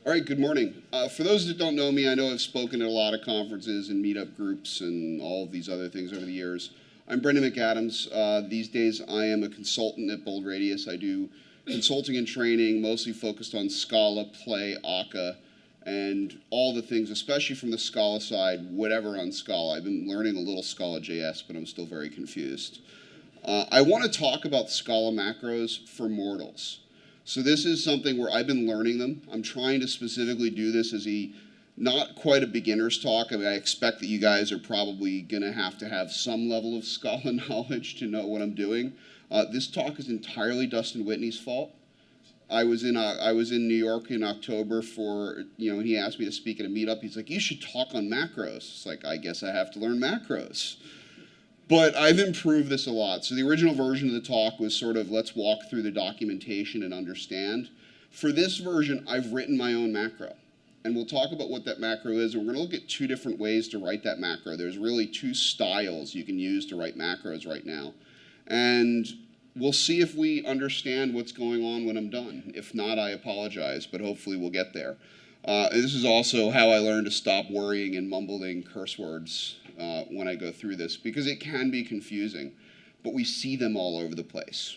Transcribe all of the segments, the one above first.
All right, good morning. For those that don't know me, I know I've spoken at a lot of conferences and meetup groups and all of these other things over the years. I'm Brendan McAdams. These days I am a consultant at Bold Radius. I do consulting and training, mostly focused on Scala, Play, Akka, and all the things, especially from the Scala side, whatever on Scala. I've been learning a little Scala JS, but I'm still very confused. I want to talk about Scala macros for mortals. So this is something where I've been learning them. I'm trying to specifically do this as not quite a beginner's talk. I mean, I expect that you guys are probably going to have some level of Scala knowledge to know what I'm doing. This talk is entirely Dustin Whitney's fault. I was in New York in October for, he asked me to speak at a meetup. He's like, you should talk on macros. It's like, I guess I have to learn macros. But I've improved this a lot. So the original version of the talk was sort of, let's walk through the documentation and understand. For this version, I've written my own macro. And we'll talk about what that macro is. And we're going to look at two different ways to write that macro. There's really two styles you can use to write macros right now. And we'll see if we understand what's going on when I'm done. If not, I apologize, but hopefully we'll get there. This is also how I learned to stop worrying and mumbling curse words when I go through this, because it can be confusing, but we see them all over the place.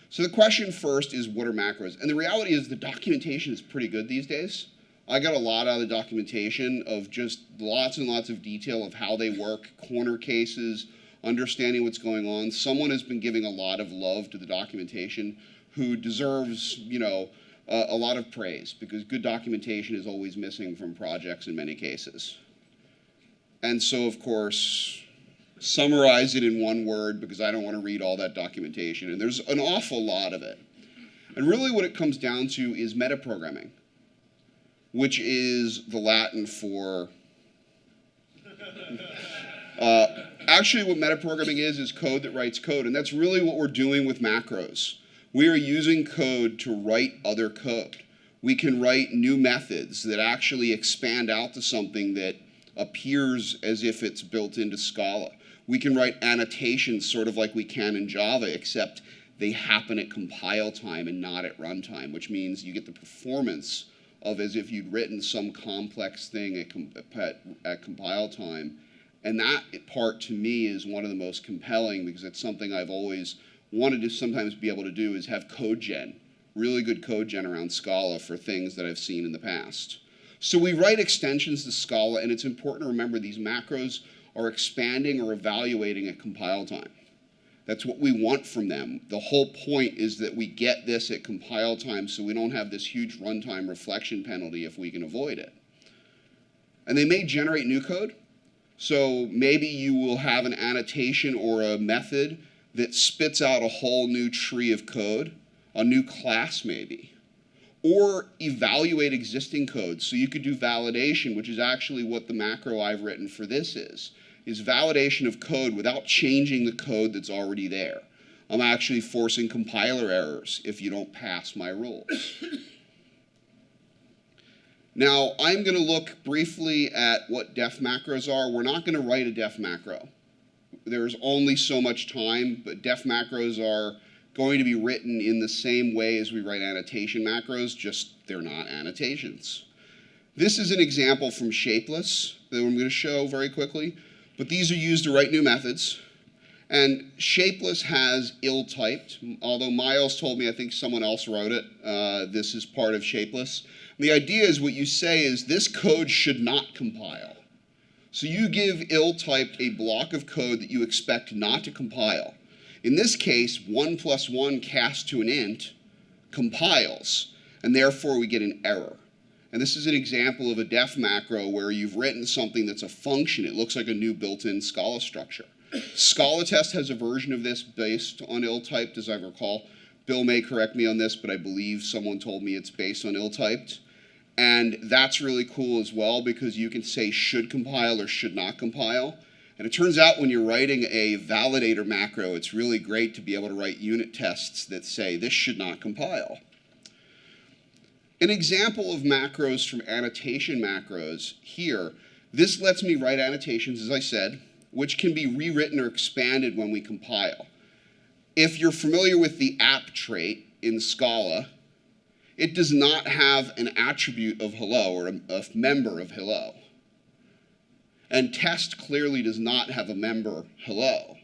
So the question first is, what are macros? And the reality is the documentation is pretty good these days. I got a lot out of the documentation of just lots and lots of detail of how they work, corner cases, understanding what's going on. Someone has been giving a lot of love to the documentation who deserves, a lot of praise, because good documentation is always missing from projects in many cases. And so, of course, summarize it in one word, because I don't want to read all that documentation. And there's an awful lot of it. And really what it comes down to is metaprogramming, which is the Latin for... actually, what metaprogramming is code that writes code. And that's really what we're doing with macros. We are using code to write other code. We can write new methods that actually expand out to something that appears as if it's built into Scala. We can write annotations sort of like we can in Java, except they happen at compile time and not at runtime, which means you get the performance of as if you'd written some complex thing at compile time. And that part, to me, is one of the most compelling, because it's something I've always wanted to sometimes be able to do, is have code gen, really good code gen around Scala for things that I've seen in the past. So we write extensions to Scala, and it's important to remember these macros are expanding or evaluating at compile time. That's what we want from them. The whole point is that we get this at compile time so we don't have this huge runtime reflection penalty if we can avoid it. And they may generate new code. So maybe you will have an annotation or a method that spits out a whole new tree of code, a new class maybe. Or evaluate existing code. So you could do validation, which is actually what the macro I've written for this is validation of code without changing the code that's already there. I'm actually forcing compiler errors if you don't pass my rules. Now, I'm going to look briefly at what def macros are. We're not going to write a def macro. There's only so much time, but def macros are going to be written in the same way as we write annotation macros, just they're not annotations. This is an example from Shapeless that I'm going to show very quickly, but these are used to write new methods. And Shapeless has ill-typed, although Miles told me I think someone else wrote it. This is part of Shapeless. The idea is what you say is this code should not compile. So you give ill-typed a block of code that you expect not to compile. In this case, 1 + 1 cast to an int compiles, and therefore we get an error. And this is an example of a def macro where you've written something that's a function. It looks like a new built-in Scala structure. Scala Test has a version of this based on ill-typed, as I recall. Bill may correct me on this, but I believe someone told me it's based on ill-typed. And that's really cool as well, because you can say should compile or should not compile. And it turns out when you're writing a validator macro, it's really great to be able to write unit tests that say this should not compile. An example of macros from annotation macros here, this lets me write annotations, as I said, which can be rewritten or expanded when we compile. If you're familiar with the app trait in Scala, it does not have an attribute of hello or a member of hello. And test clearly does not have a member hello.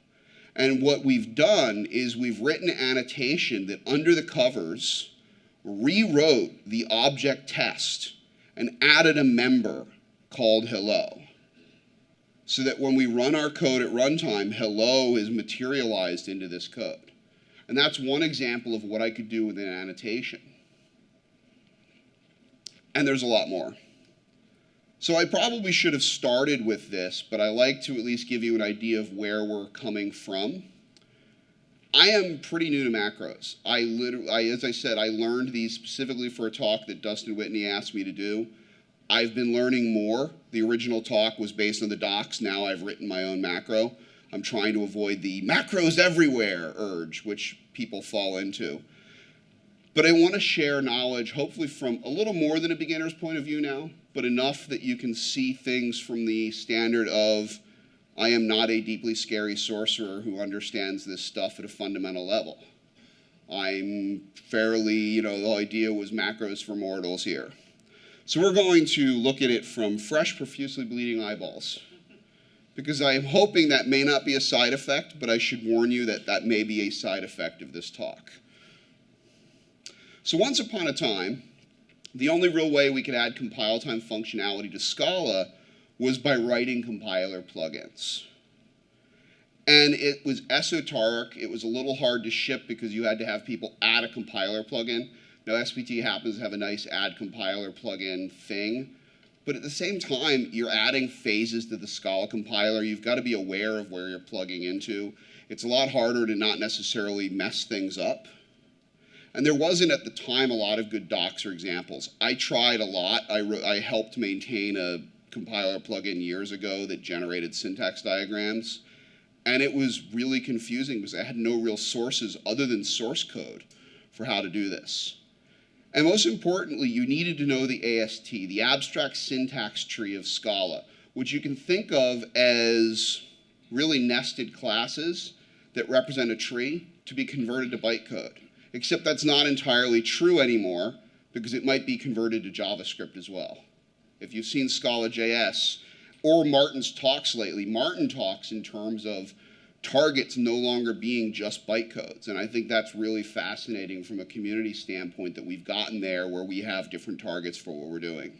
And what we've done is we've written annotation that under the covers rewrote the object test and added a member called hello. So that when we run our code at runtime, hello is materialized into this code. And that's one example of what I could do with an annotation. And there's a lot more. So I probably should have started with this, but I like to at least give you an idea of where we're coming from. I am pretty new to macros. As I said, I learned these specifically for a talk that Dustin Whitney asked me to do. I've been learning more. The original talk was based on the docs. Now I've written my own macro. I'm trying to avoid the macros everywhere urge, which people fall into. But I want to share knowledge, hopefully from a little more than a beginner's point of view now, but enough that you can see things from the standard of, I am not a deeply scary sorcerer who understands this stuff at a fundamental level. I'm fairly, the idea was macros for mortals here. So we're going to look at it from fresh, profusely bleeding eyeballs. Because I am hoping that may not be a side effect, but I should warn you that that may be a side effect of this talk. So once upon a time, the only real way we could add compile time functionality to Scala was by writing compiler plugins. And it was esoteric. It was a little hard to ship because you had to have people add a compiler plugin. Now, SPT happens to have a nice add compiler plugin thing. But at the same time, you're adding phases to the Scala compiler. You've got to be aware of where you're plugging into. It's a lot harder to not necessarily mess things up. And there wasn't at the time a lot of good docs or examples. I tried a lot. I helped maintain a compiler plugin years ago that generated syntax diagrams. And it was really confusing because I had no real sources other than source code for how to do this. And most importantly, you needed to know the AST, the abstract syntax tree of Scala, which you can think of as really nested classes that represent a tree to be converted to bytecode. Except that's not entirely true anymore because it might be converted to JavaScript as well. If you've seen Scala.js or Martin's talks lately, Martin talks in terms of targets no longer being just bytecodes. And I think that's really fascinating from a community standpoint that we've gotten there where we have different targets for what we're doing.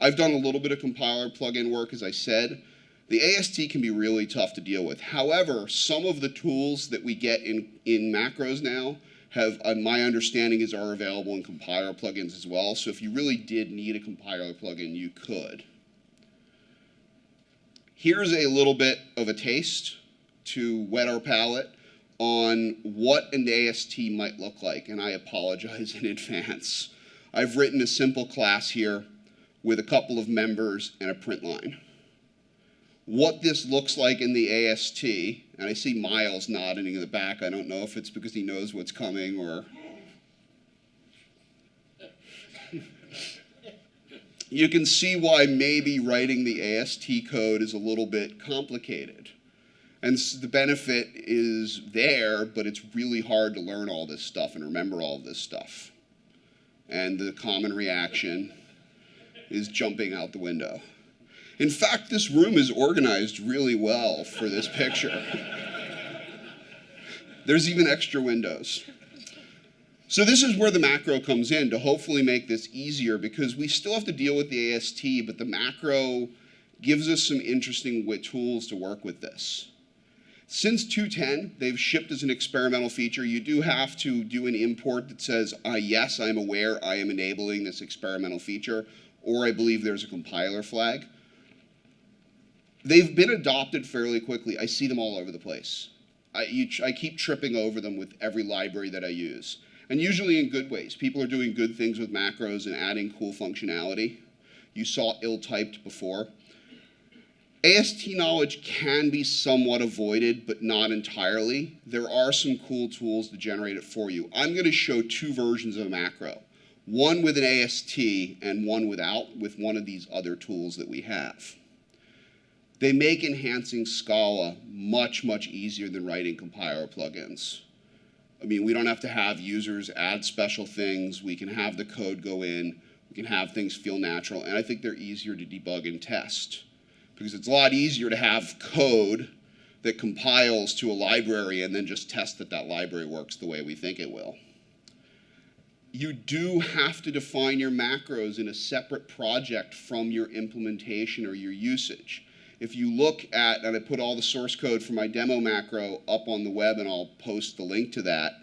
I've done a little bit of compiler plugin work, as I said. The AST can be really tough to deal with. However, some of the tools that we get in macros now have, my understanding is, are available in compiler plugins as well. So if you really did need a compiler plugin, you could. Here's a little bit of a taste to whet our palate on what an AST might look like, and I apologize in advance. I've written a simple class here with a couple of members and a print line. What this looks like in the AST, and I see Miles nodding in the back. I don't know if it's because he knows what's coming or... You can see why maybe writing the AST code is a little bit complicated. And the benefit is there, but it's really hard to learn all this stuff and remember all this stuff. And the common reaction is jumping out the window. In fact, this room is organized really well for this picture. There's even extra windows. So this is where the macro comes in to hopefully make this easier because we still have to deal with the AST, but the macro gives us some interesting tools to work with this. Since 2.10, they've shipped as an experimental feature. You do have to do an import that says, yes, I'm aware I am enabling this experimental feature, or I believe there's a compiler flag. They've been adopted fairly quickly. I see them all over the place. I keep tripping over them with every library that I use. And usually in good ways. People are doing good things with macros and adding cool functionality. You saw ill-typed before. AST knowledge can be somewhat avoided, but not entirely. There are some cool tools to generate it for you. I'm going to show two versions of a macro. One with an AST and one without, with one of these other tools that we have. They make enhancing Scala much, much easier than writing compiler plugins. I mean, we don't have to have users add special things. We can have the code go in. We can have things feel natural. And I think they're easier to debug and test, because it's a lot easier to have code that compiles to a library and then just test that that library works the way we think it will. You do have to define your macros in a separate project from your implementation or your usage. If you look at, and I put all the source code for my demo macro up on the web, and I'll post the link to that,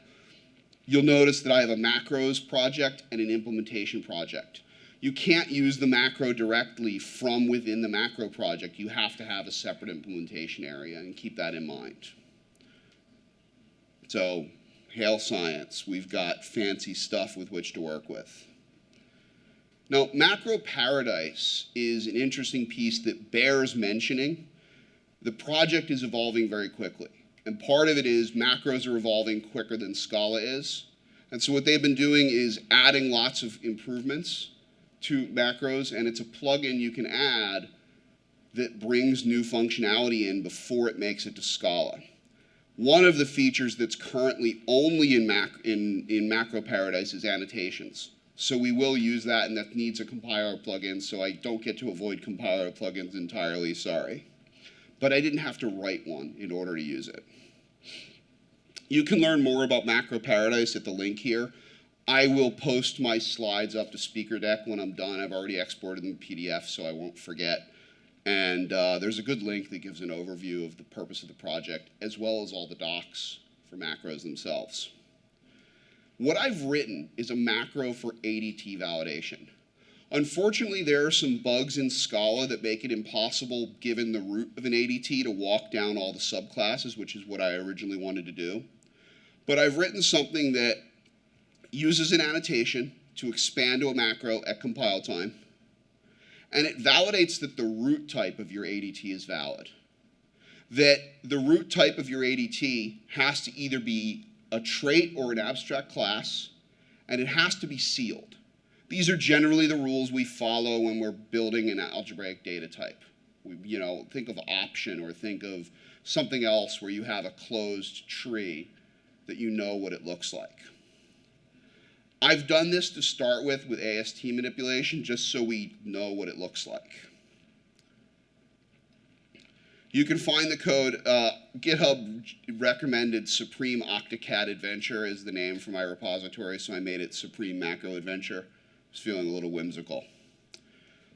you'll notice that I have a macros project and an implementation project. You can't use the macro directly from within the macro project. You have to have a separate implementation area, and keep that in mind. So, hail science. We've got fancy stuff with which to work with. Now, macro paradise is an interesting piece that bears mentioning. The project is evolving very quickly. And part of it is macros are evolving quicker than Scala is. And so what they've been doing is adding lots of improvements to macros, and it's a plugin you can add that brings new functionality in before it makes it to Scala. One of the features that's currently only in macro paradise is annotations. So we will use that, and that needs a compiler plugin, so I don't get to avoid compiler plugins entirely, sorry. But I didn't have to write one in order to use it. You can learn more about macro paradise at the link here. I will post my slides up to Speaker Deck when I'm done. I've already exported them in PDF, so I won't forget. And there's a good link that gives an overview of the purpose of the project, as well as all the docs for macros themselves. What I've written is a macro for ADT validation. Unfortunately, there are some bugs in Scala that make it impossible, given the root of an ADT, to walk down all the subclasses, which is what I originally wanted to do. But I've written something that uses an annotation to expand to a macro at compile time, and it validates that the root type of your ADT is valid. That the root type of your ADT has to either be a trait or an abstract class, and it has to be sealed. These are generally the rules we follow when we're building an algebraic data type. Think of option, or think of something else where you have a closed tree that you know what it looks like. I've done this to start with AST manipulation, just so we know what it looks like. You can find the code. GitHub recommended Supreme Octocat Adventure as the name for my repository, so I made it Supreme Macro Adventure. I was feeling a little whimsical.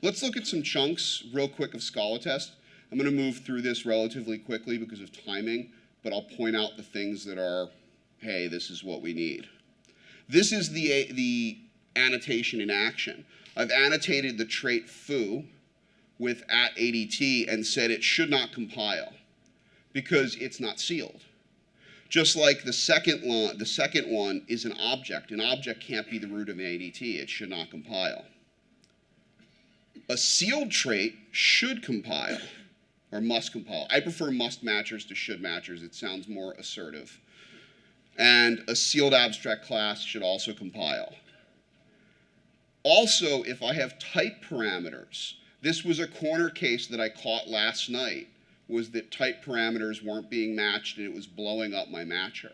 Let's look at some chunks real quick of Scala test. I'm going to move through this relatively quickly because of timing, but I'll point out the things that are, hey, this is what we need. This is the annotation in action. I've annotated the trait foo with @ADT and said it should not compile because it's not sealed. Just like the second one is an object. An object can't be the root of an ADT. It should not compile. A sealed trait should compile, or must compile. I prefer must matchers to should matchers. It sounds more assertive. And a sealed abstract class should also compile. Also, if I have type parameters, this was a corner case that I caught last night, was that type parameters weren't being matched and it was blowing up my matcher.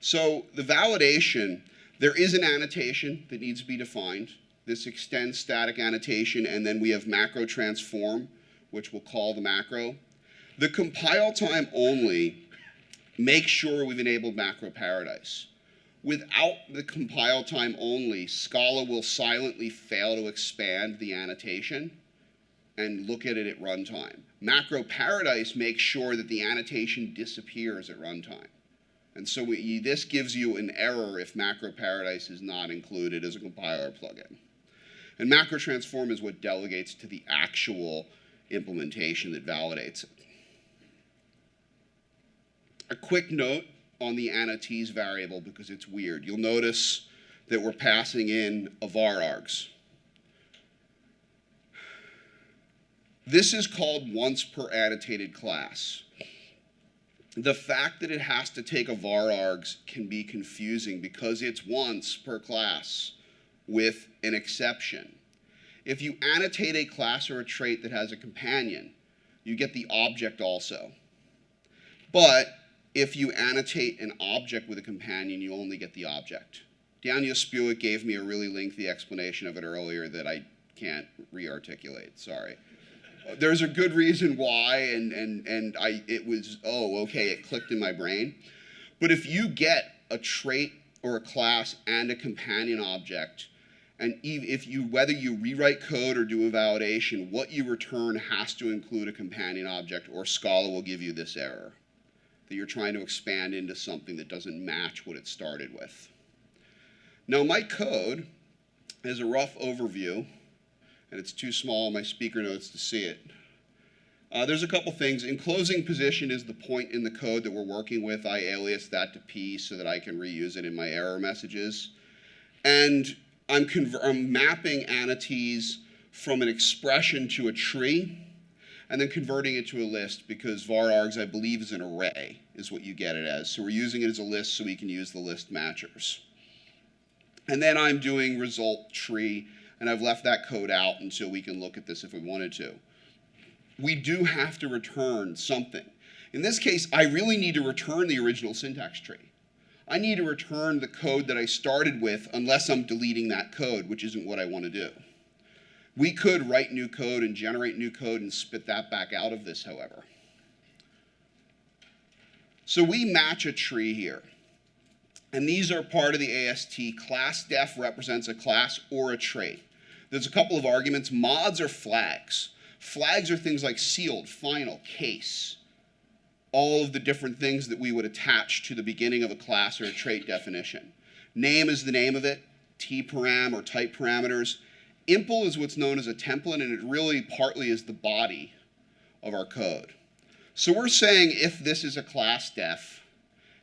So the validation, there is an annotation that needs to be defined. This extends static annotation, and then we have macro transform, which we'll call the macro. The compile time only, make sure we've enabled macro paradise. Without the compile time only, Scala will silently fail to expand the annotation and look at it at runtime. Macro paradise makes sure that the annotation disappears at runtime. And so this gives you an error if macro paradise is not included as a compiler plugin. And macro transform is what delegates to the actual implementation that validates it. A quick note on the annotees variable, because it's weird. You'll notice that we're passing in a var args. This is called once per annotated class. The fact that it has to take a var args can be confusing because it's once per class with an exception. If you annotate a class or a trait that has a companion, you get the object also. But if you annotate an object with a companion, you only get the object. Daniel Spuick gave me a really lengthy explanation of it earlier that I can't re-articulate, sorry. There's a good reason why, it was, oh, okay, it clicked in my brain. But if you get a trait or a class and a companion object, and whether you rewrite code or do a validation, what you return has to include a companion object, or Scala will give you this error, that you're trying to expand into something that doesn't match what it started with. Now, my code is a rough overview, and it's too small on my speaker notes to see it. There's a couple things. Enclosing position is the point in the code that we're working with. I alias that to P so that I can reuse it in my error messages. And I'm mapping annotates from an expression to a tree, and then converting it to a list, because var args, I believe, is an array, is what you get it as. So we're using it as a list so we can use the list matchers. And then I'm doing result tree, and I've left that code out until we can look at this if we wanted to. We do have to return something. In this case, I really need to return the original syntax tree. I need to return the code that I started with unless I'm deleting that code, which isn't what I want to do. We could write new code and generate new code and spit that back out of this, however. So we match a tree here. And these are part of the AST. Class def represents a class or a trait. There's a couple of arguments. Mods are flags. Flags are things like sealed, final, case. All of the different things that we would attach to the beginning of a class or a trait definition. Name is the name of it. T-param or type parameters. Impl is what's known as a template, and it really partly is the body of our code. So we're saying if this is a class def,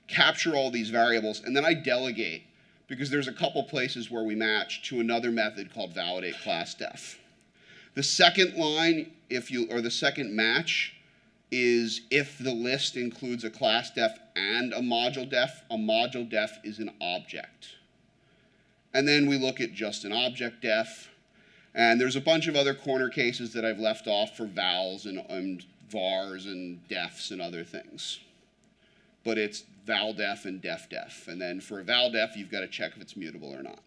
capture all these variables, and then I delegate, because there's a couple places where we match to another method called validate class def. The second line, the second match, is if the list includes a class def and a module def is an object. And then we look at just an object def, and there's a bunch of other corner cases that I've left off for vals and vars and defs and other things. But it's val def and def def. And then for a val def, you've got to check if it's mutable or not.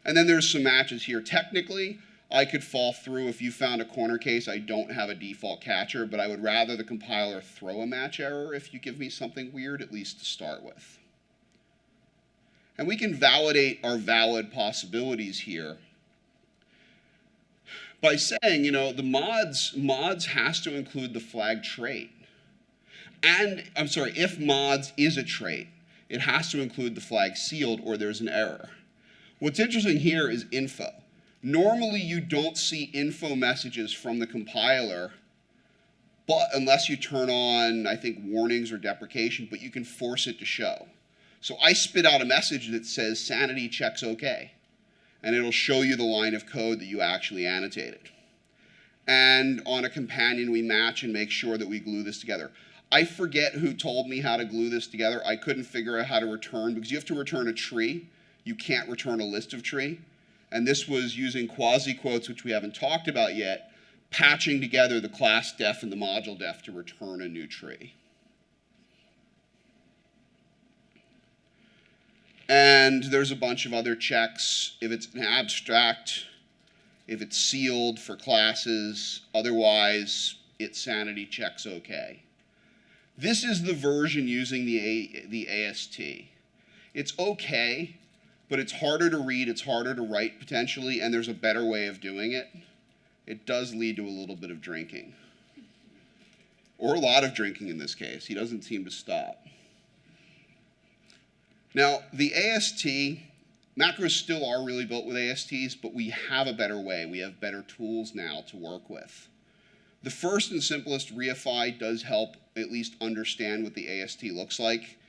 And then there's some matches here. Technically, I could fall through if you found a corner case. I don't have a default catcher, but I would rather the compiler throw a match error if you give me something weird, at least to start with. And we can validate our valid possibilities here by saying, the mods has to include the flag trait. And, if mods is a trait, it has to include the flag sealed or there's an error. What's interesting here is info. Normally you don't see info messages from the compiler, but unless you turn on, I think, warnings or deprecation, but you can force it to show. So I spit out a message that says sanity checks OK, and it'll show you the line of code that you actually annotated. And on a companion, we match and make sure that we glue this together. I forget who told me how to glue this together. I couldn't figure out how to return, because you have to return a tree. You can't return a list of tree. And this was using quasi-quotes, which we haven't talked about yet, patching together the class def and the module def to return a new tree. And there's a bunch of other checks. If it's an abstract, if it's sealed for classes, otherwise it sanity checks OK. This is the version using the AST. It's OK, but it's harder to read, it's harder to write potentially, and there's a better way of doing it. It does lead to a little bit of drinking. Or a lot of drinking in this case. He doesn't seem to stop. Now, the AST, macros still are really built with ASTs, but we have a better way. We have better tools now to work with. The first and simplest, Reify, does help at least understand what the AST looks like.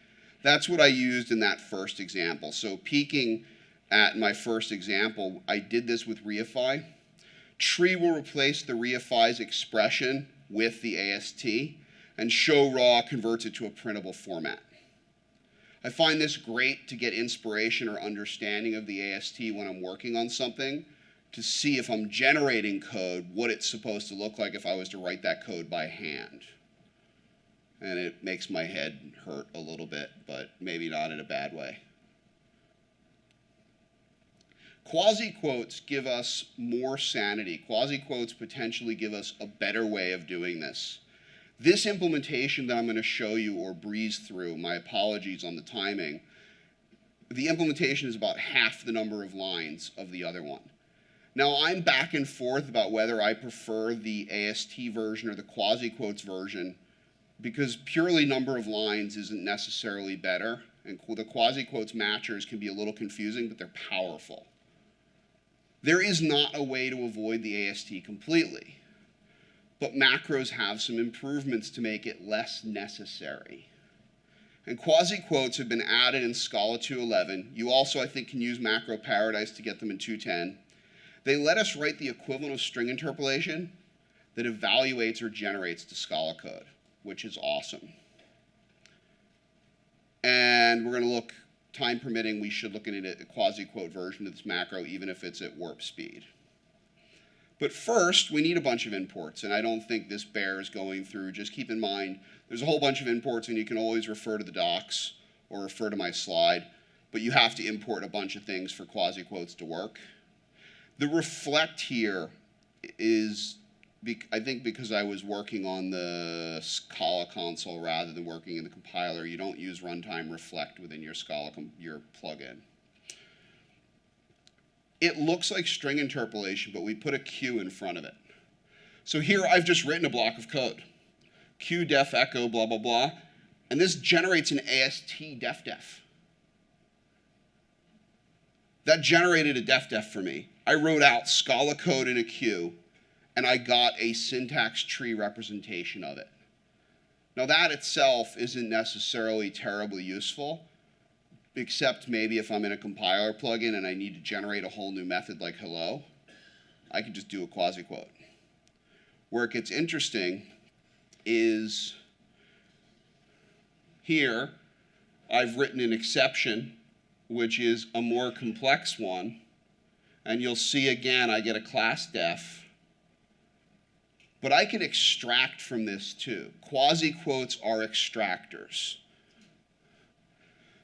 That's what I used in that first example. So peeking at my first example, I did this with Reify. Tree will replace the Reify's expression with the AST, and show raw converts it to a printable format. I find this great to get inspiration or understanding of the AST when I'm working on something, to see if I'm generating code, what it's supposed to look like if I was to write that code by hand. and it makes my head hurt a little bit, but maybe not in a bad way. Quasi-quotes give us more sanity. Quasi-quotes potentially give us a better way of doing this. This implementation that I'm going to show you or breeze through, my apologies on the timing, the implementation is about half the number of lines of the other one. Now, I'm back and forth about whether I prefer the AST version or the quasi-quotes version, because purely number of lines isn't necessarily better, and the quasi-quotes matchers can be a little confusing, but they're powerful. There is not a way to avoid the AST completely, but macros have some improvements to make it less necessary. And quasi-quotes have been added in Scala 2.11. You also, I think, can use macro paradise to get them in 2.10. They let us write the equivalent of string interpolation that evaluates or generates the Scala code, which is awesome. And we're going to look, time permitting, we should look at a quasi-quote version of this macro, even if it's at warp speed. But first, we need a bunch of imports, and I don't think this bears going through. Just keep in mind, there's a whole bunch of imports, and you can always refer to the docs or refer to my slide, but you have to import a bunch of things for quasi-quotes to work. The reflect here is, I think because I was working on the Scala console rather than working in the compiler, you don't use runtime reflect within your Scala, your plugin. It looks like string interpolation, but we put a Q in front of it. So here I've just written a block of code. Q def echo blah, blah, blah. And this generates an AST def. That generated a def for me. I wrote out Scala code in a Q, and I got a syntax tree representation of it. Now that itself isn't necessarily terribly useful, except maybe if I'm in a compiler plugin and I need to generate a whole new method like hello, I can just do a quasi-quote. Where it gets interesting is here I've written an exception, which is a more complex one, and you'll see again I get a class def. But I can extract from this too. Quasi-quotes are extractors.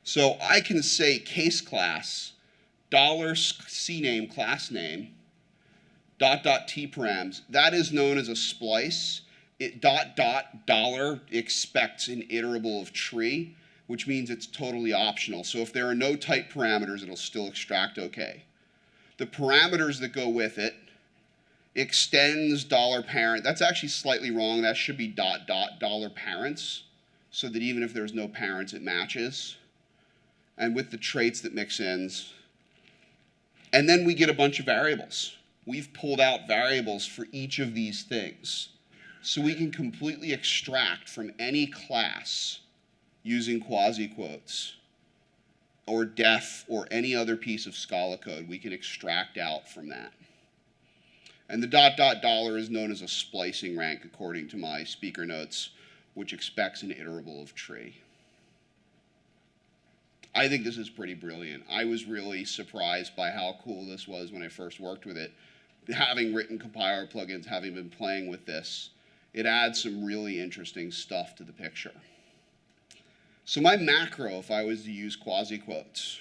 So I can say case class, $CNAME class name, .. tparams. That is known as a splice. It $$ expects an iterable of tree, which means it's totally optional. So if there are no type parameters, it'll still extract okay. The parameters that go with it extends $parent. That's actually slightly wrong. That should be ... $parents, so that even if there's no parents, it matches. And with the traits that mix ins. And then we get a bunch of variables. We've pulled out variables for each of these things. So we can completely extract from any class using quasi-quotes or def or any other piece of Scala code. We can extract out from that. And the ... is known as a splicing rank according to my speaker notes, which expects an iterable of tree. I think this is pretty brilliant. I was really surprised by how cool this was when I first worked with it. Having written compiler plugins, having been playing with this, it adds some really interesting stuff to the picture. So my macro, if I was to use quasi-quotes,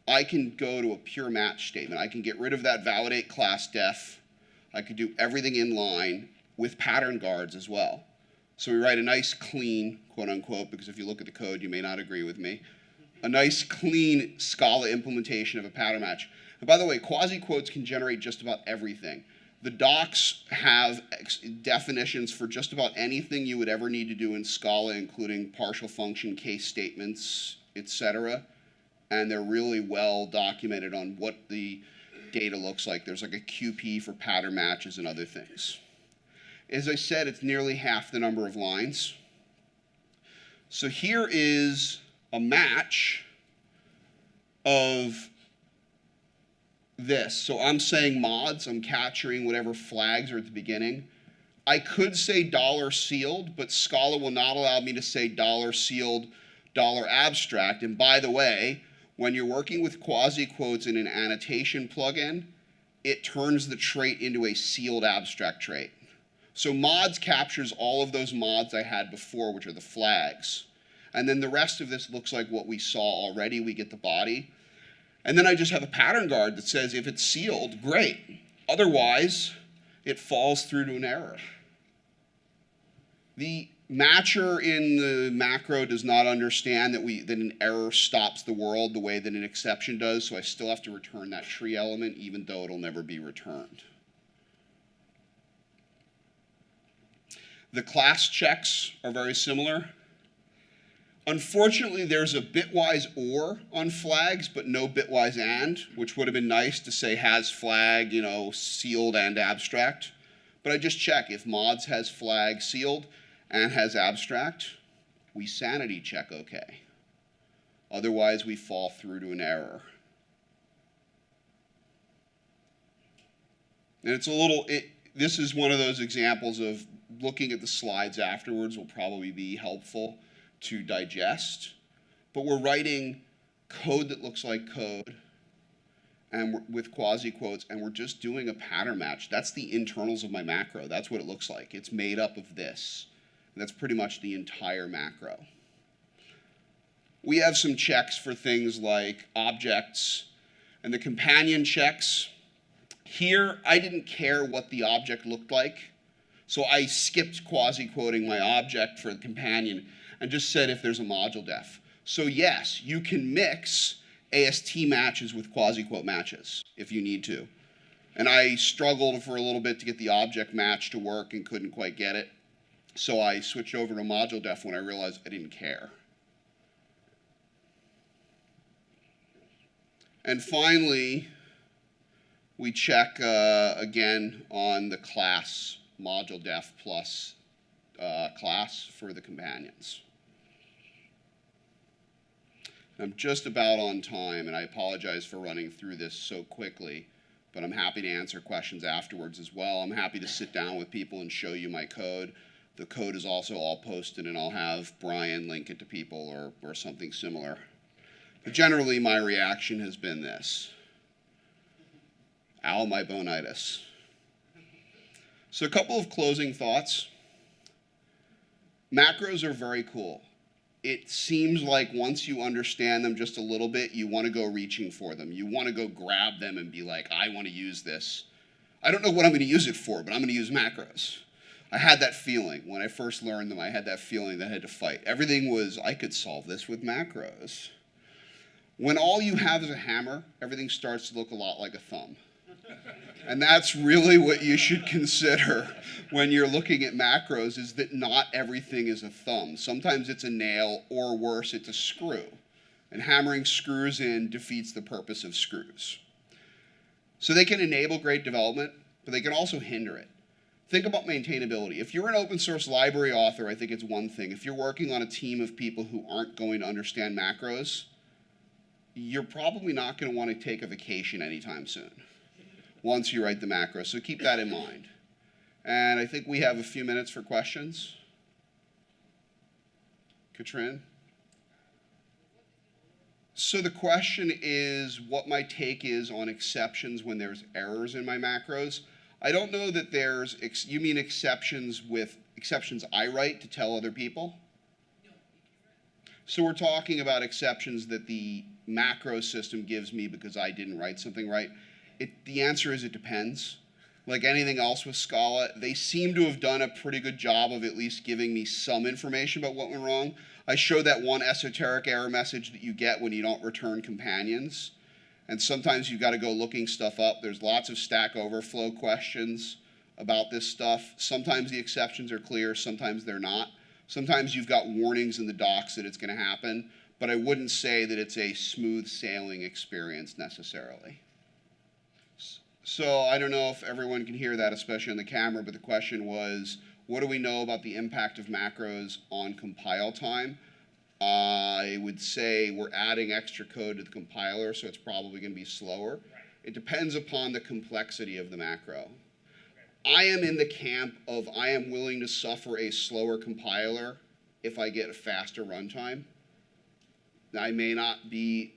I can go to a pure match statement. I can get rid of that validate class def. I could do everything in line with pattern guards as well. So we write a nice clean, quote unquote, because if you look at the code, you may not agree with me, a nice clean Scala implementation of a pattern match. And by the way, quasi-quotes can generate just about everything. The docs have definitions for just about anything you would ever need to do in Scala, including partial function, case statements, etc. And they're really well documented on what the data looks like. There's like a QP for pattern matches and other things. As I said, it's nearly half the number of lines. So here is a match of this. So I'm saying mods, I'm capturing whatever flags are at the beginning. I could say $sealed, but Scala will not allow me to say $sealed, $abstract. And by the way, when you're working with quasi-quotes in an annotation plugin, it turns the trait into a sealed abstract trait. So mods captures all of those mods I had before, which are the flags. And then the rest of this looks like what we saw already. We get the body. And then I just have a pattern guard that says if it's sealed, great. Otherwise, it falls through to an error. The matcher in the macro does not understand that an error stops the world the way that an exception does, so I still have to return that tree element even though it'll never be returned. The class checks are very similar. Unfortunately, there's a bitwise or on flags, but no bitwise and, which would have been nice to say has flag, sealed and abstract. But I just check if mods has flag sealed and has abstract, we sanity check okay. Otherwise, we fall through to an error. And this is one of those examples of looking at the slides afterwards will probably be helpful to digest. But we're writing code that looks like code and with quasi-quotes, and we're just doing a pattern match. That's the internals of my macro. That's what it looks like. It's made up of this. And that's pretty much the entire macro. We have some checks for things like objects and the companion checks. Here, I didn't care what the object looked like, so I skipped quasi-quoting my object for the companion and just said if there's a module def. So yes, you can mix AST matches with quasi-quote matches if you need to. And I struggled for a little bit to get the object match to work and couldn't quite get it. So I switched over to module def when I realized I didn't care. And finally, we check again on the class module def plus class for the companions. I'm just about on time, and I apologize for running through this so quickly, but I'm happy to answer questions afterwards as well. I'm happy to sit down with people and show you my code. The code is also all posted, and I'll have Brian link it to people or something similar. But generally, my reaction has been this. Ow, my bonitis. So a couple of closing thoughts. Macros are very cool. It seems like once you understand them just a little bit, you want to go reaching for them. You want to go grab them and be like, I want to use this. I don't know what I'm going to use it for, but I'm going to use macros. I had that feeling. When I first learned them, I had that feeling that I had to fight. Everything was, I could solve this with macros. When all you have is a hammer, everything starts to look a lot like a thumb. And that's really what you should consider when you're looking at macros, is that not everything is a thumb. Sometimes it's a nail, or worse, it's a screw. And hammering screws in defeats the purpose of screws. So they can enable great development, but they can also hinder it. Think about maintainability. If you're an open source library author, I think it's one thing. If you're working on a team of people who aren't going to understand macros, you're probably not going to want to take a vacation anytime soon once you write the macros. So keep that in mind. And I think we have a few minutes for questions. Katrin? So the question is what my take is on exceptions when there's errors in my macros. I don't know that there's, you mean exceptions with exceptions I write to tell other people? No. So we're talking about exceptions that the macro system gives me because I didn't write something right. The answer is it depends. Like anything else with Scala, they seem to have done a pretty good job of at least giving me some information about what went wrong. I showed that one esoteric error message that you get when you don't return companions. And sometimes you've got to go looking stuff up. There's lots of Stack Overflow questions about this stuff. Sometimes the exceptions are clear, sometimes they're not. Sometimes you've got warnings in the docs that it's going to happen, but I wouldn't say that it's a smooth sailing experience necessarily. So I don't know if everyone can hear that, especially on the camera, but the question was, what do we know about the impact of macros on compile time? I would say we're adding extra code to the compiler, so it's probably going to be slower. Right. It depends upon the complexity of the macro. Okay. I am in the camp of I am willing to suffer a slower compiler if I get a faster runtime. I may not be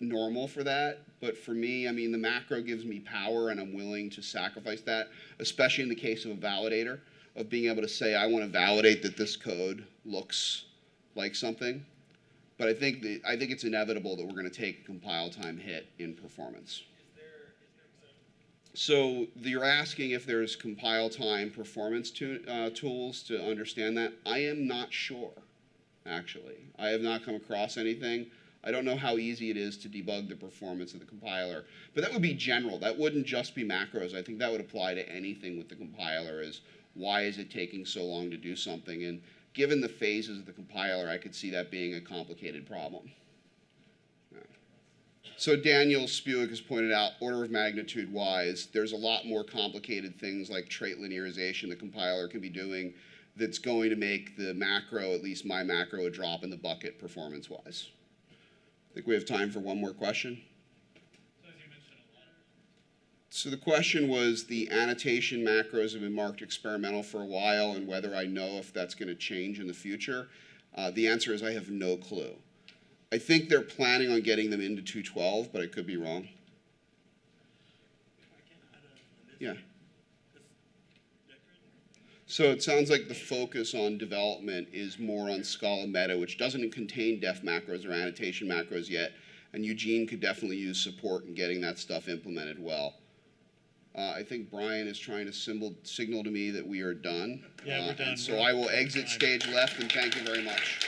normal for that, But for me, I mean, the macro gives me power, and I'm willing to sacrifice that, especially in the case of a validator, of being able to say, I want to validate that this code looks like something. But I think it's inevitable that we're going to take a compile time hit in performance. So you're asking if there's compile time performance tools to understand that. I am not sure, actually. I have not come across anything. I don't know how easy it is to debug the performance of the compiler. But that would be general. That wouldn't just be macros. I think that would apply to anything with the compiler, is why is it taking so long to do something? And given the phases of the compiler, I could see that being a complicated problem. Yeah. So Daniel Spuik has pointed out, order of magnitude wise, there's a lot more complicated things like trait linearization the compiler can be doing that's going to make the macro, at least my macro, a drop in the bucket performance-wise. I think we have time for one more question. So as you mentioned, a lot of... So the question was, the annotation macros have been marked experimental for a while, and whether I know if that's going to change in the future. The answer is I have no clue. I think they're planning on getting them into 2.12, but I could be wrong. Yeah. So it sounds like the focus on development is more on Scala Meta, which doesn't contain def macros or annotation macros yet, and Eugene could definitely use support in getting that stuff implemented well. I think Brian is trying to signal to me that we are done. Yeah, we're done. And so I will exit stage left, and thank you very much.